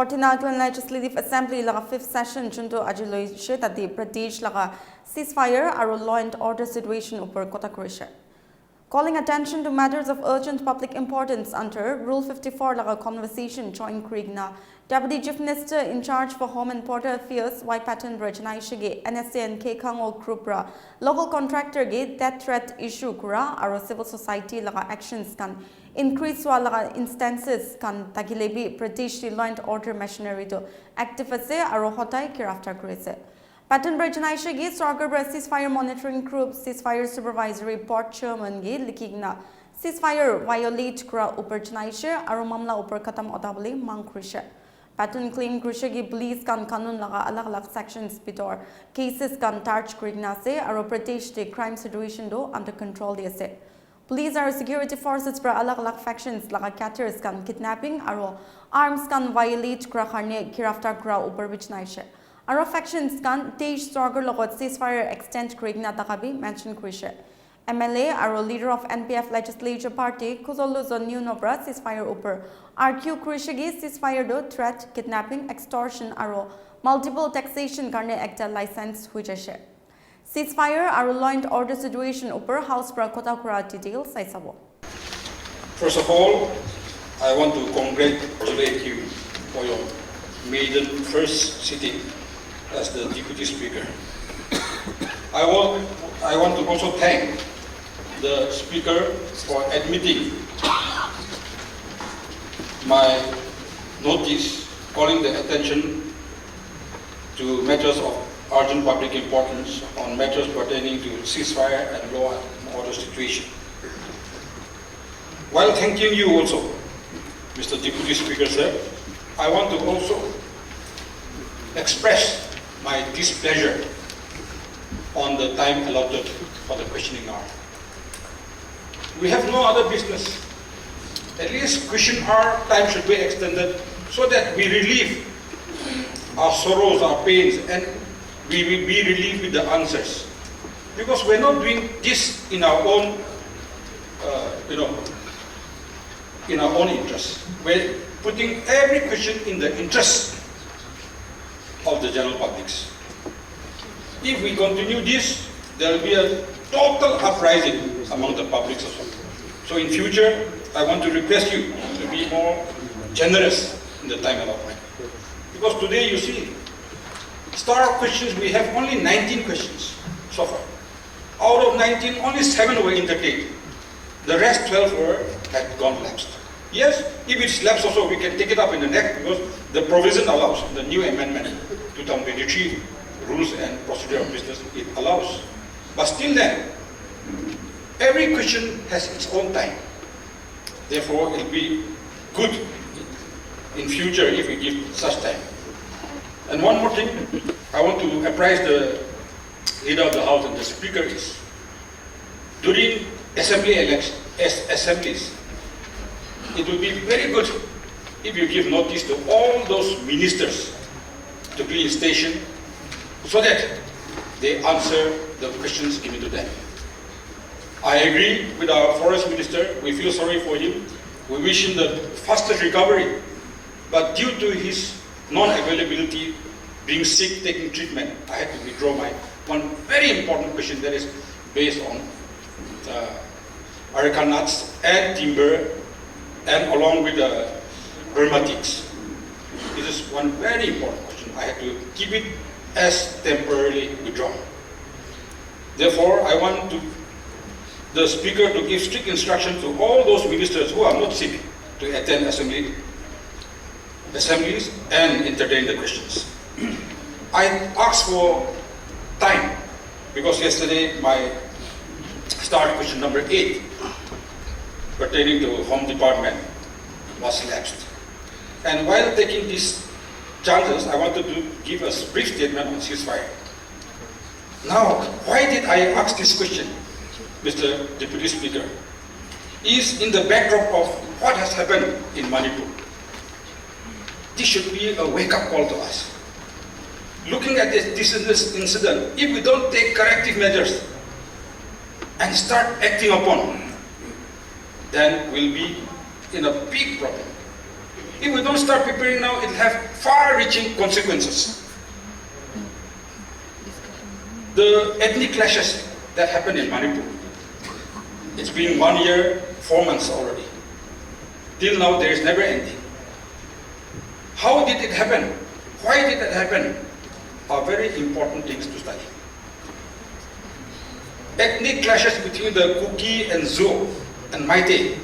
Nagaland Legislative Assembly laga 5th session junto ajiloi she tati Pradesh laga ceasefire aro law and order situation upar kota kurishe. Calling attention to matters of urgent public importance under Rule 54 laga conversation joint Krigna, Deputy Chief Minister in charge for Home and Border Affairs Y Pattern Rajnai Shige NSA and K Kango Krupra, local contractor ge death threat issue kura aro civil society laga actions kan increase wala instances kan tagilebi Pradesh law and order machinery to active ase aro hotai kirafta kurise. Pattern Rajnai Shige Sargar ceasefire monitoring group ceasefire supervisory board chairman ge likigna ceasefire violate kura upar jnaishe aro mamla upar khatam otabali mang kurise. Pattern claim Krishagi police kan kanun laga alag sections bitor cases kan tarch krigna se aro Pradesh de crime situation do under control de se. Police are security forces for alag factions laga catchers kan kidnapping aro arms kan violate kra kharne kirafta kra upar bichnai aro factions kan tej struggle logot ceasefire extend krigna takabi mention krishe. MLA aro leader of NPF legislature party Kuzolu Zonyu Nobra ceasefire upper argue Krishigi ceasefire do threat kidnapping extortion aro multiple taxation karne ekta license huijashe. Ceasefire aro law and order situation upper house pra kota kura details saisabo. First of all, I want to congratulate you for your maiden first sitting as the Deputy Speaker. I want to also thank the Speaker for admitting my notice calling the attention to matters of urgent public importance on matters pertaining to ceasefire and law and order situation. While thanking you also, Mr. Deputy Speaker sir, I want to also express my displeasure on the time allotted for the questioning hour. We have no other business. At least question hour time should be extended so that we relieve our sorrows, our pains, and we will be relieved with the answers. Because we're not doing this in our own, in our own interest. We're putting every question in the interest of the general publics. If we continue this, there will be a total uprising among the public as well. So in future, I want to request you to be more generous in the time allotment. Because today you see, star questions, we have only 19 questions so far. Out of 19, only 7 were entertained. The rest 12 had gone lapsed. Yes, if it's lapsed also, we can take it up in the next because the provision allows, the new amendment 2023 rules and procedure of business, it allows. But still then, every question has its own time. Therefore, it will be good in future if we give such time. And one more thing, I want to apprise the leader of the House and the Speaker is, during assemblies, it will be very good if you give notice to all those ministers to be in station so that they answer the questions given to them. I agree with our Forest Minister. We feel sorry for him. We wish him the fastest recovery. But due to his non-availability, being sick, taking treatment, I had to withdraw my one very important question that is based on areca nuts and timber and along with the dermatics. This is one very important question. I had to keep it as temporarily withdrawn. Therefore, I want the Speaker to give strict instruction to all those ministers who are not sick to attend assemblies and entertain the questions. I asked for time because yesterday my start question number 8 pertaining to Home Department was lapsed. And while taking these chances, I wanted to give a brief statement on ceasefire. Now, why did I ask this question, Mr. Deputy Speaker? Is in the backdrop of what has happened in Manipur. This should be a wake-up call to us. Looking at this incident, if we don't take corrective measures and start acting upon, then we'll be in a big problem. If we don't start preparing now, it will have far-reaching consequences. The ethnic clashes that happened in Manipur, it's been 1 year, 4 months already. Till now, there is never ending. How did it happen? Why did it happen? Are very important things to study. Ethnic clashes between the Kuki and Zo and Meitei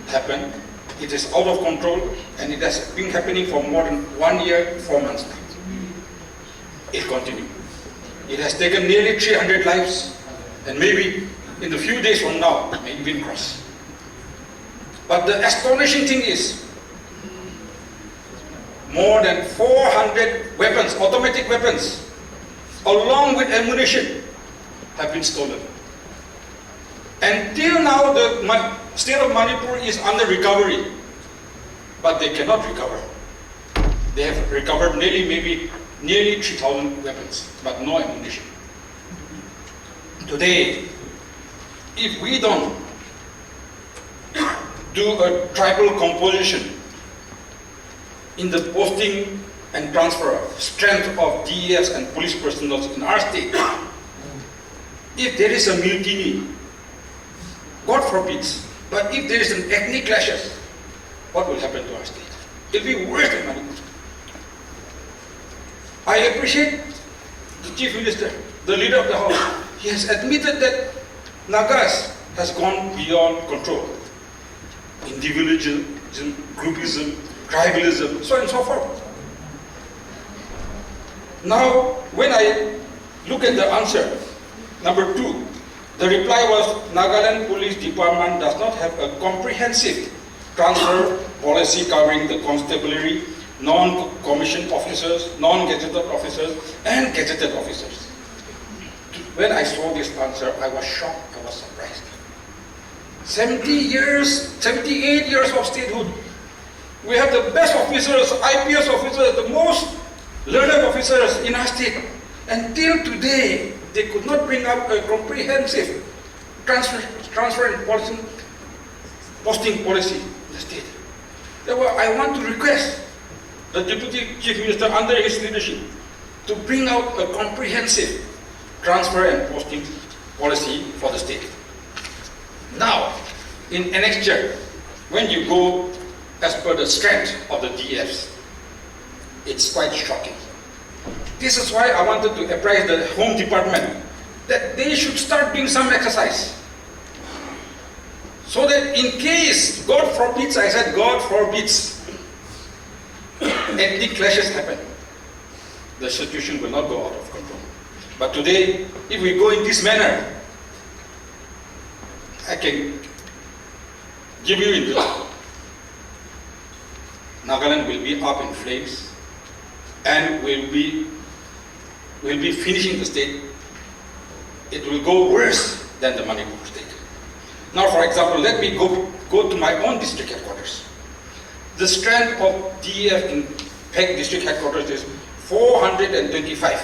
happened. It is out of control and it has been happening for more than 1 year, 4 months now. It continues. It has taken nearly 300 lives and maybe in a few days from now, may even cross. But the astonishing thing is, more than 400 weapons, automatic weapons, along with ammunition, have been stolen. Until now, the state of Manipur is under recovery, but they cannot recover. They have recovered nearly 3,000 weapons, but no ammunition. Today, if we don't do a tribal composition in the posting and transfer of strength of DES and police personnel in our state, if there is a mutiny, God forbids, but if there is an ethnic clashes, what will happen to our state? It will be worse than Manipur. I appreciate the Chief Minister, the leader of the House. He has admitted that Nagas has gone beyond control. Individualism, groupism, tribalism, so on and so forth. Now, when I look at the answer, number 2, the reply was Nagaland Police Department does not have a comprehensive transfer policy covering the constabulary, non-commissioned officers, non-gazetted officers, and gazetted officers. When I saw this answer, I was shocked, I was surprised. 78 years of statehood. We have the best officers, IPS officers, the most learned officers in our state. Until today, they could not bring up a comprehensive transfer and policy, posting policy in the state. Therefore, I want to request the Deputy Chief Minister under his leadership to bring out a comprehensive transfer and posting policy for the state. Now, in annexure, when you go as per the strength of the DFs, it's quite shocking. This is why I wanted to apprise the Home Department that they should start doing some exercise. So that in case, God forbids, I said God forbids, ethnic clashes happen, the situation will not go out of control. But today, if we go in this manner, I can give you in the Nagaland will be up in flames and will be finishing the state. It will go worse than the Manipur state. Now, for example, let me go to my own district headquarters. The strength of DEF in PEG district headquarters is 425,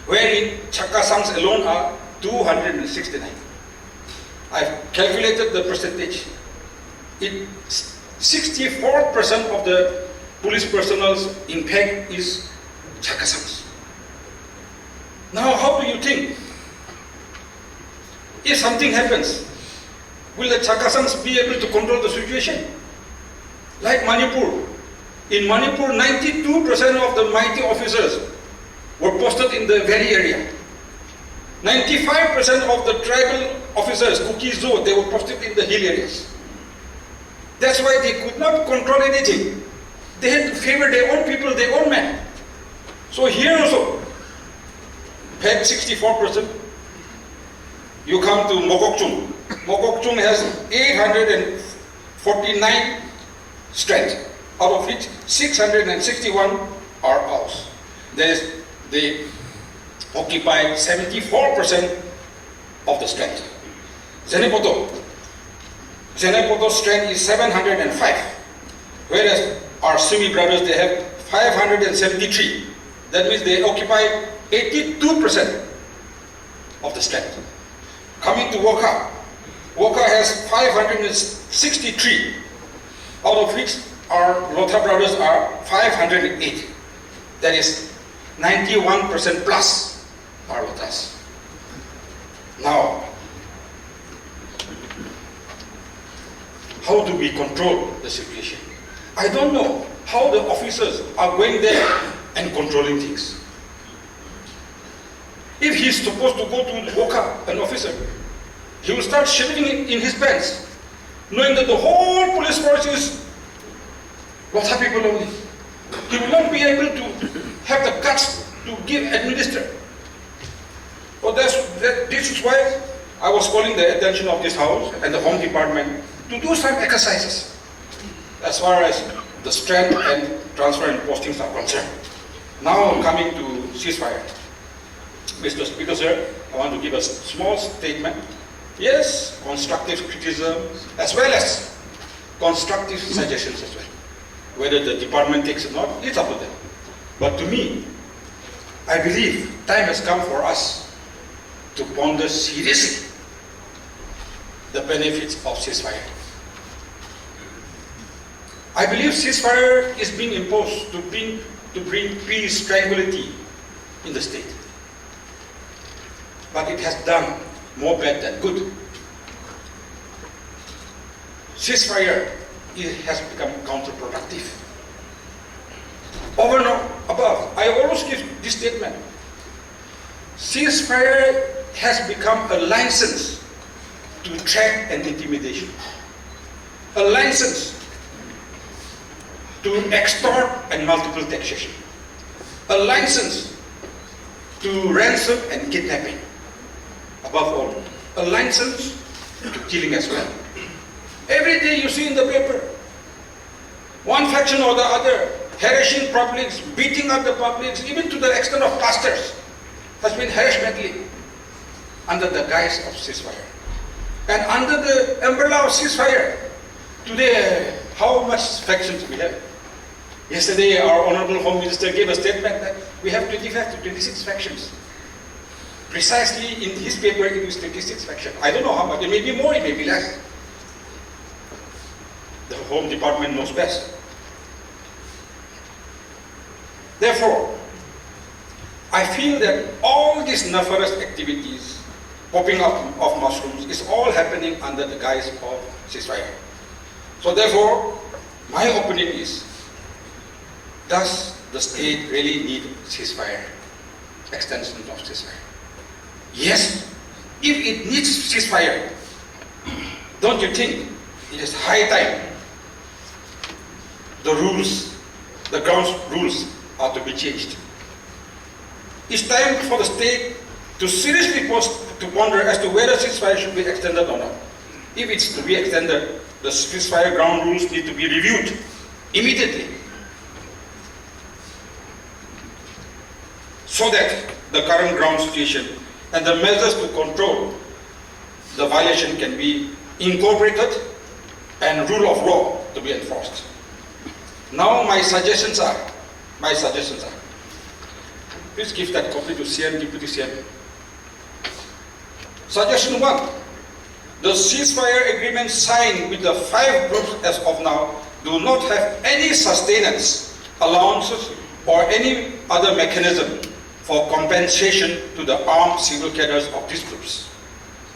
wherein Chakasangs alone are 269. I've calculated the percentage. 64% of the police personnel in PEG is Chakasangs. Now, how do you think? If something happens, will the Chakasangs be able to control the situation? Like Manipur. In Manipur, 92% of the mighty officers were posted in the valley area. 95% of the tribal officers, Kuki-Zo, they were posted in the hill areas. That's why they could not control anything. They had to favor their own people, their own men. So here also, PEG 64%. You come to Mokokchung. Mokokchung has 849 strength, out of which 661 are ours. They occupy 74% of the strength. Zenepoto's strength is 705, whereas our Sumi brothers, they have 573. That means they occupy 82% of the strength. Coming to Woka, Woka has 563, out of which our Lotha brothers are 508. That is 91% plus are Lothas. Now, how do we control the situation? I don't know how the officers are going there and controlling things. If he's supposed to go to Boka, an officer, he will start shivering in his pants, knowing that the whole police force is Lotha people only. He will not be able to have the guts to administer. So this is why I was calling the attention of this house and the Home Department to do some exercises as far as the strength and transfer and postings are concerned. Now coming to ceasefire. Mr. Speaker, sir, I want to give a small statement. Yes, constructive criticism as well as constructive suggestions as well. Whether the department takes it or not, it's up to them. But to me, I believe time has come for us to ponder seriously the benefits of ceasefire. I believe ceasefire is being imposed to bring peace, tranquility in the state. But it has done more bad than good. Ceasefire has become counterproductive. Over and above, I always give this statement. Ceasefire has become a license to threat and intimidation. A license to extort and multiple taxation. A license to ransom and kidnapping. Above all, a license to killing as well. Every day you see in the paper, one faction or the other, harassing publics, beating up the publics, even to the extent of pastors, has been harassed badly under the guise of ceasefire. And under the umbrella of ceasefire, today, how much factions we have? Yesterday, our Honorable Home Minister gave a statement that we have 25 to 26 factions. Precisely in his paper, it was 26 factions. I don't know how much. It may be more, it may be less. The Home Department knows best. Therefore, I feel that all these nefarious activities popping up of mushrooms is all happening under the guise of ceasefire. So therefore, my opinion is, does the state really need ceasefire, extension of ceasefire? Yes, if it needs ceasefire, don't you think it is high time the rules, the ground rules are to be changed? It's time for the state to seriously ponder as to whether ceasefire should be extended or not. If it's to be extended, the ceasefire ground rules need to be reviewed immediately, so that the current ground situation and the measures to control the violation can be incorporated and rule of law to be enforced. Now my suggestions are, please give that copy to CM, Deputy CM. Suggestion 1, the ceasefire agreement signed with the 5 groups as of now do not have any sustenance, allowances or any other mechanism for compensation to the armed civil cadres of these groups.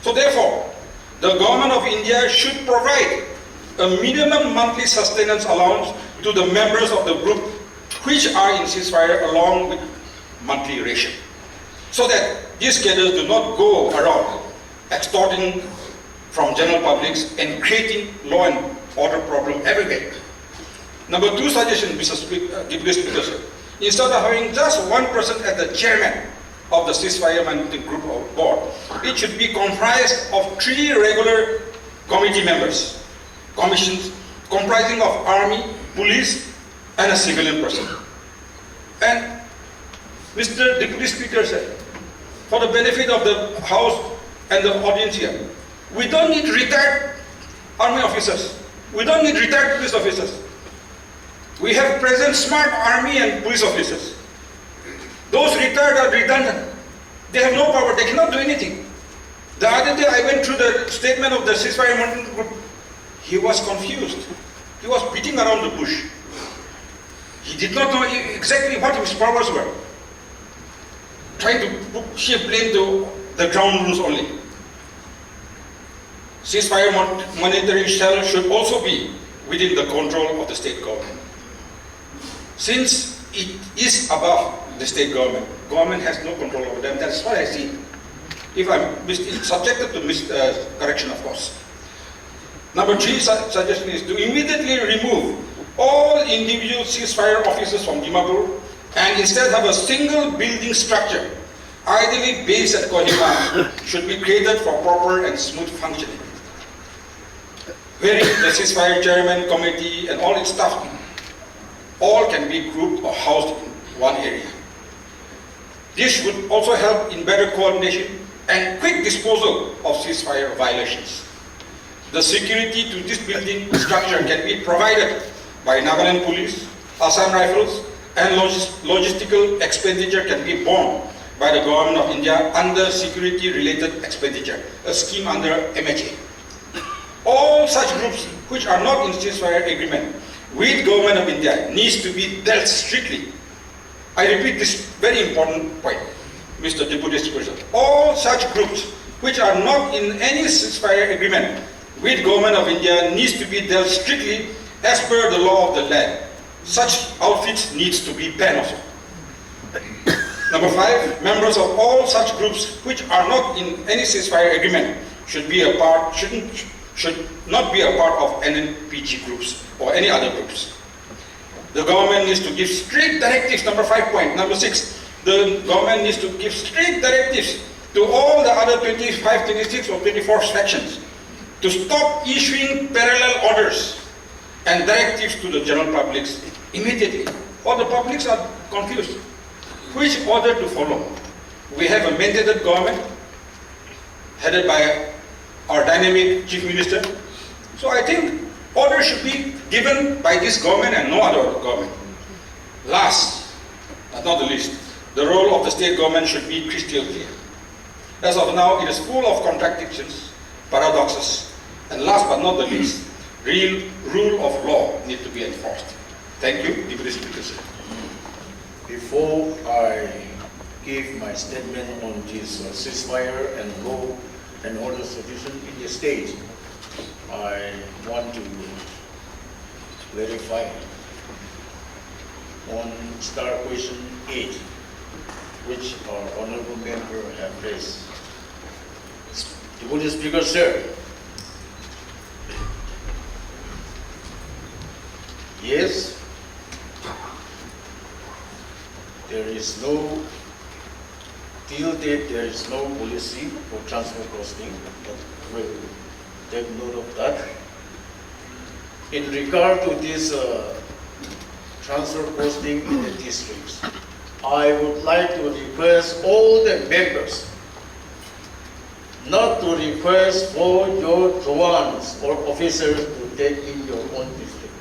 So therefore, the government of India should provide a minimum monthly sustenance allowance to the members of the group which are in ceasefire along with monthly ration, so that these cadres do not go around extorting from general publics and creating law and order problem everywhere. Number 2 suggestion, Mr. Deputy Speaker, sir. Instead of having just one person as the chairman of the ceasefire monitoring group or board, it should be comprised of 3 regular committee members, commissions comprising of army, police, and a civilian person. And Mr. Deputy Speaker said, for the benefit of the House and the audience here, we don't need retired army officers. We don't need retired police officers. We have present smart army and police officers. Those retired are redundant. They have no power. They cannot do anything. The other day I went through the statement of the ceasefire monitoring group. He was confused. He was beating around the bush. He did not know exactly what his powers were. Trying to shift blame to the ground rules only. Ceasefire monitoring cell should also be within the control of the state government. Since it is above the state government, government has no control over them. That's what I see. If I'm subjected to correction, of course. Number 3 suggestion is to immediately remove all individual ceasefire officers from Dimapur and instead have a single building structure, ideally based at Kohima, should be created for proper and smooth functioning, wherein the ceasefire chairman, committee, and all its staff all can be grouped or housed in one area. This would also help in better coordination and quick disposal of ceasefire violations. The security to this building structure can be provided by Nagaland Police, Assam Rifles, and logistical expenditure can be borne by the Government of India under security-related expenditure, a scheme under MHA. All such groups which are not in ceasefire agreement with Government of India needs to be dealt strictly. I repeat this very important point, Mr. Deputy Speaker. All such groups which are not in any ceasefire agreement with Government of India needs to be dealt strictly as per the law of the land. Such outfits needs to be banned also. Number 5, members of all such groups which are not in any ceasefire agreement should not be a part of NNPG groups or any other groups. The government needs to give strict directives, number 5 point. Number 6, the government needs to give strict directives to all the other 25, 26 or 24 sections to stop issuing parallel orders and directives to the general public immediately. Or the publics are confused. Which order to follow? We have a mandated government headed by our dynamic chief minister. So I think order should be given by this government and no other government. Last, but not the least, the role of the state government should be crystal clear. As of now, it is full of contradictions, paradoxes, and last but not the least, real rule of law need to be enforced. Thank you, Deputy Speaker, sir. Before I give my statement on this ceasefire and law and order situation in the state, I want to clarify on star question 8, which our honorable member have raised. Deputy Speaker, sir, yes, there is no, till date there is no policy for transfer costing, but we'll take note of that. In regard to this transfer costing in the districts, I would like to request all the members not to request for your Jawans or officers to take in your own district.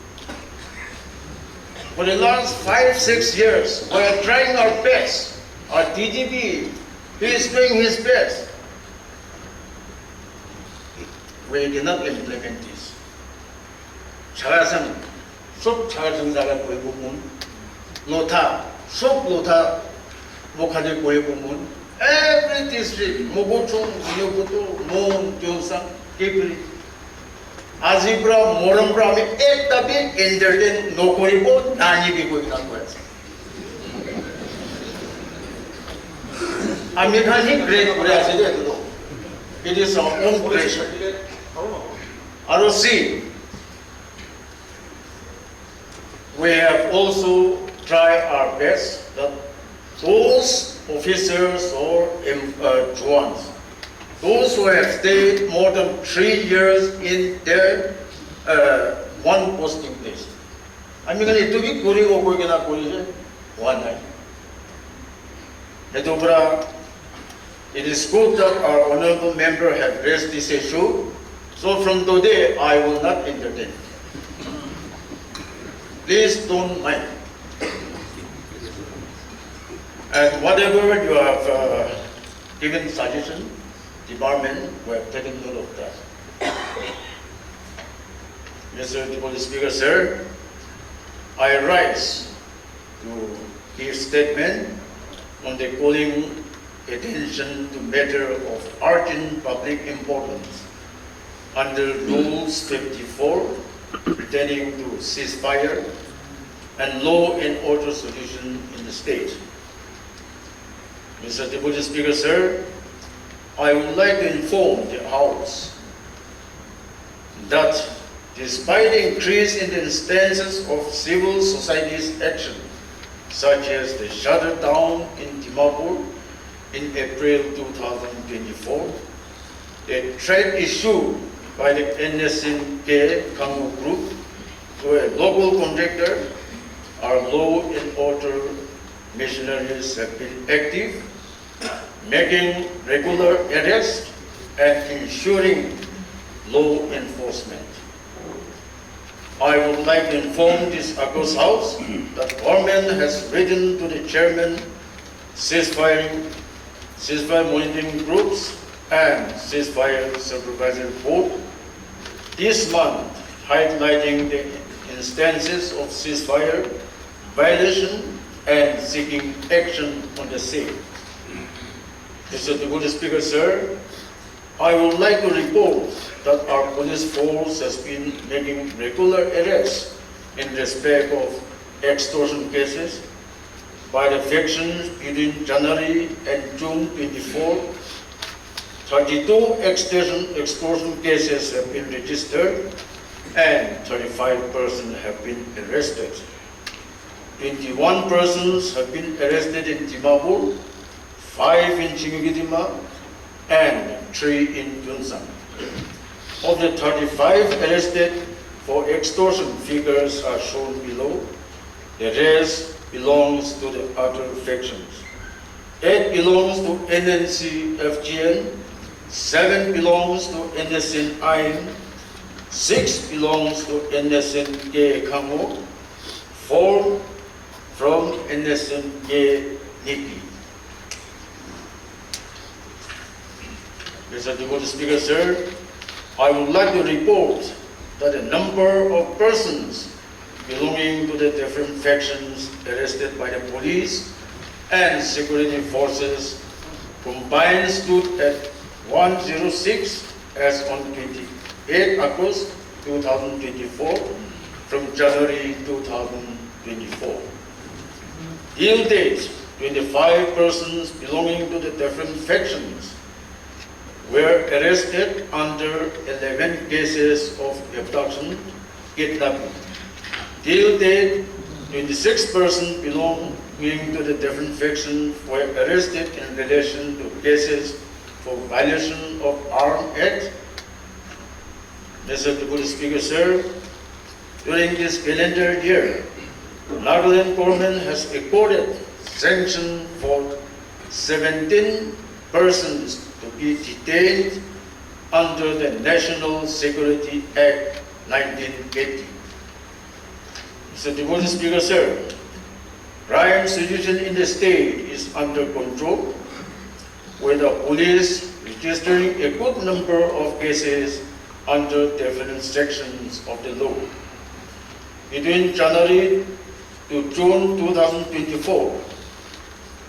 For the last 5-6 years, we are trying our best. Our DGP, he is doing his best. We did not implement this. 자가상, 속 자가정자가 고해보면, 노타, 속 노타, 목하들 고해보면, every district, 모고총, 지역부터, 모은, 경상, 개플리, 아지브라, 모름브라미, 액답이 엔들된 노코리고 난입이고 있는 거야. 아메리칸이 그래 하시더라도 it is our own pressure. ROC, we have also tried our best that those officers or Jawans, those who have stayed more than 3 years in their one posting place. I mean, it to be Kuri or Kurgana Kuri, one night. It is good that our honorable member have raised this issue. So from today, I will not entertain. Please don't mind. And whatever you have given suggestion, department, we have taken note of that. Mr. Deputy Speaker, sir, I rise to give statement on the calling attention to matter of urgent public importance under Rules 54 pertaining to ceasefire and law and order solution in the state. Mr. Deputy Speaker, sir, I would like to inform the House that despite the increase in the instances of civil society's action, such as the shutdown in Dimapur in April 2024, the threat issued by the NSNK Kangu Group to a local contractor, our law and order missionaries have been active, making regular arrests and ensuring law enforcement. I would like to inform this August House that government has written to the chairman, ceasefire monitoring groups and ceasefire supervisory board this month, highlighting the instances of ceasefire violation and seeking action on the same. Mr. Deputy Speaker, sir, I would like to report that our police force has been making regular arrests in respect of extortion cases by the factions between January and June 24. 32 extortion cases have been registered and 35 persons have been arrested. 21 persons have been arrested in Dimapur, 5 in Chimigidima, and 3 in Yunsan. Of the 35 arrested for extortion, figures are shown below. The rest belongs to the other factions. 8 belongs to NNC FGN, 7 belongs to NSN IN, 6 belongs to NSN K Kango, 4 from NSN K Niki. Mr. Deputy Speaker, sir, I would like to report that the number of persons belonging to the different factions arrested by the police and security forces combined stood at 106 as on 28 August 2024 from January 2024. Till date, 25 persons belonging to the different factions were arrested under 11 cases of abduction, kidnapping. Till date, 26 persons belonging to the different factions were arrested in relation to cases for violation of Arms Act. Mr. Deputy Speaker, sir, during this calendar year, Nagaland government has accorded sanction for 17 persons to be detained under the National Security Act 1980. Mr. Deputy Speaker, sir, crime situation in the state is under control, with the police registering a good number of cases under different sections of the law. Between January to June 2024,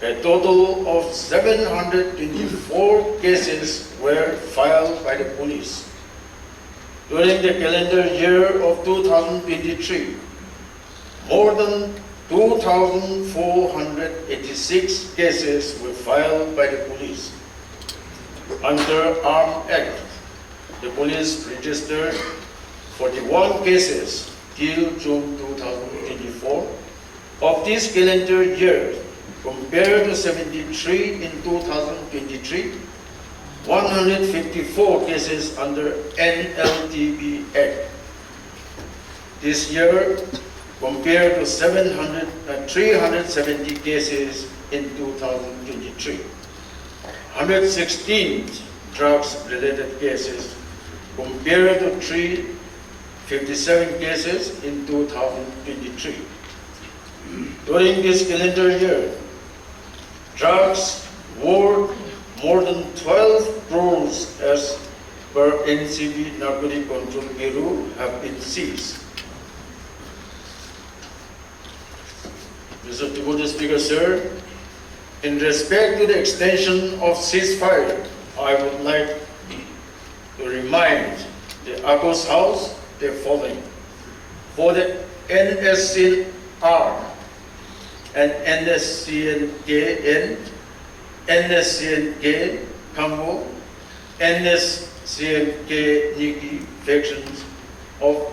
a total of 724 cases were filed by the police. During the calendar year of 2023, more than 2,486 cases were filed by the police. Under Arms Act, the police registered 41 cases till June 2024. Of this calendar year, compared to 73 in 2023, 154 cases under NLTB Act. This year, compared to 370 cases in 2023. 116 drugs-related cases compared to 357 cases in 2023. During this calendar year, drugs worth more than 12 crores per NCB Narcotic Control Bureau have been seized. Mr. Deputy Speaker, sir, in respect to the extension of ceasefire, I would like to remind the Agos House the following. For the NSCR and NSCNK, NSCNK Kambo, NSCNK Niki factions of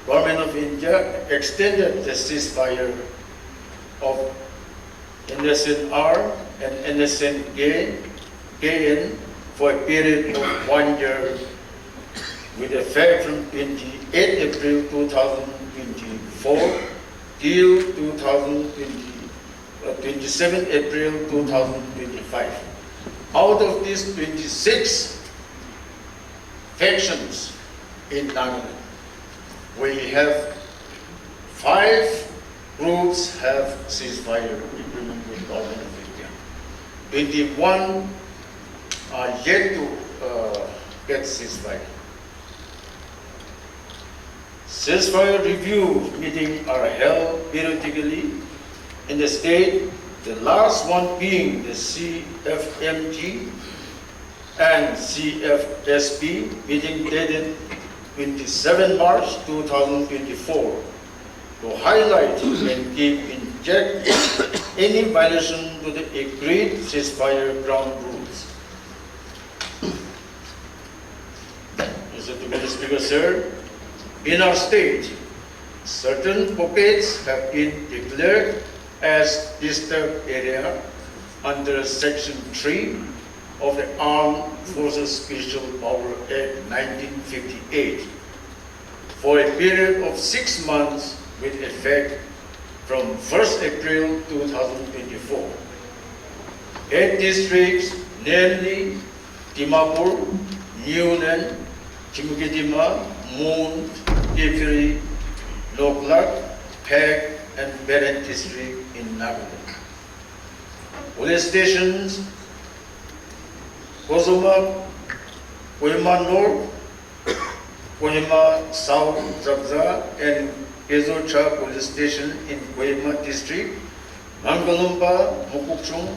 Government of India extended the ceasefire of NSNR and NSNKN for a period of 1 year with effect from 28 April 2024 till 27 April 2025. Out of these 26 factions in Nagaland, we have 5 groups have ceasefire agreement with Government of India. 21 are yet to get ceasefire. Ceasefire review meetings are held periodically in the state, the last one being the CFMG and CFSP meeting dated 27 March 2024 to highlight and keep in check any violation to the agreed ceasefire ground rules. Mr. Deputy Speaker, sir, in our state, certain pockets have been declared as disturbed area under Section 3 of the Armed Forces Special Power Act 1958 for a period of 6 months with effect from 1st April 2024. 8 districts, namely Dimapur, Newnan, Chimukidima, Moon, Kifiri, Loklak, Peg, and Beren district in Nagaland. Police stations, Kozuma, Kohima North, Kohima South Zabza, and Ezocha Police Station in Kohima district, Mangalumpa, Mukukchung,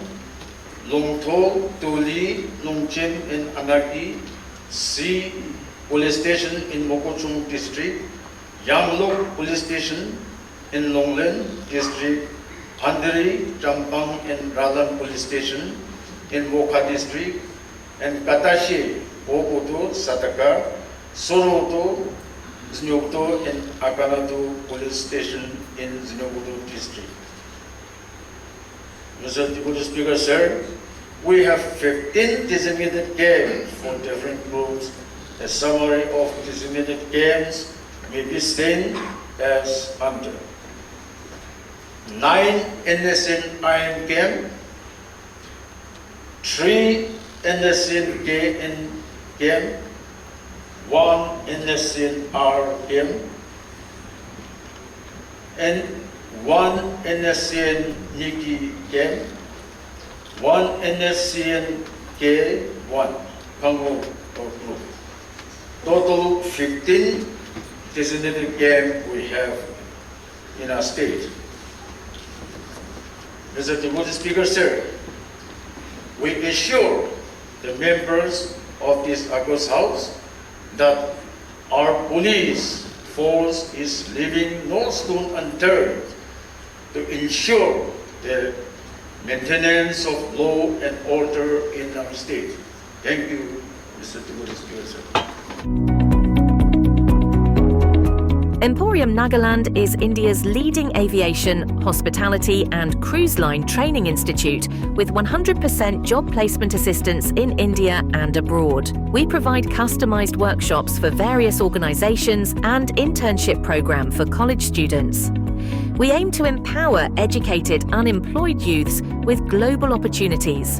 Longto, Tuli, Longchim, and Anagi, C Police Station in Mokokchung district, Yamlok Police Station in Longlen district, Handari, Champang, and Ralan Police Station in Wokha district, and Katashi, Bokoto, Sataka, Soroto, Znyoto, and Akanato Police Station in Znyoto district. Mr. Deputy Speaker, sir, we have 15 designated camps for different groups. A summary of designated camps may be seen as under: 9 NSNIM camp, 3 NSNKN camp, 1 NSNR camp, and 1 NSN Niki camp, 1 NSCNK1 Congo group. Total 15 designated camps we have in our state. Mr. Deputy Speaker, sir, we assure the members of this Agos House that our police force is leaving no stone unturned to ensure the maintenance of law and order in our state. Thank you, Mr. Deputy Speaker, sir. Emporium Nagaland is India's leading aviation, hospitality and cruise line training institute with 100% job placement assistance in India and abroad. We provide customized workshops for various organizations and internship program for college students. We aim to empower educated, unemployed youths with global opportunities.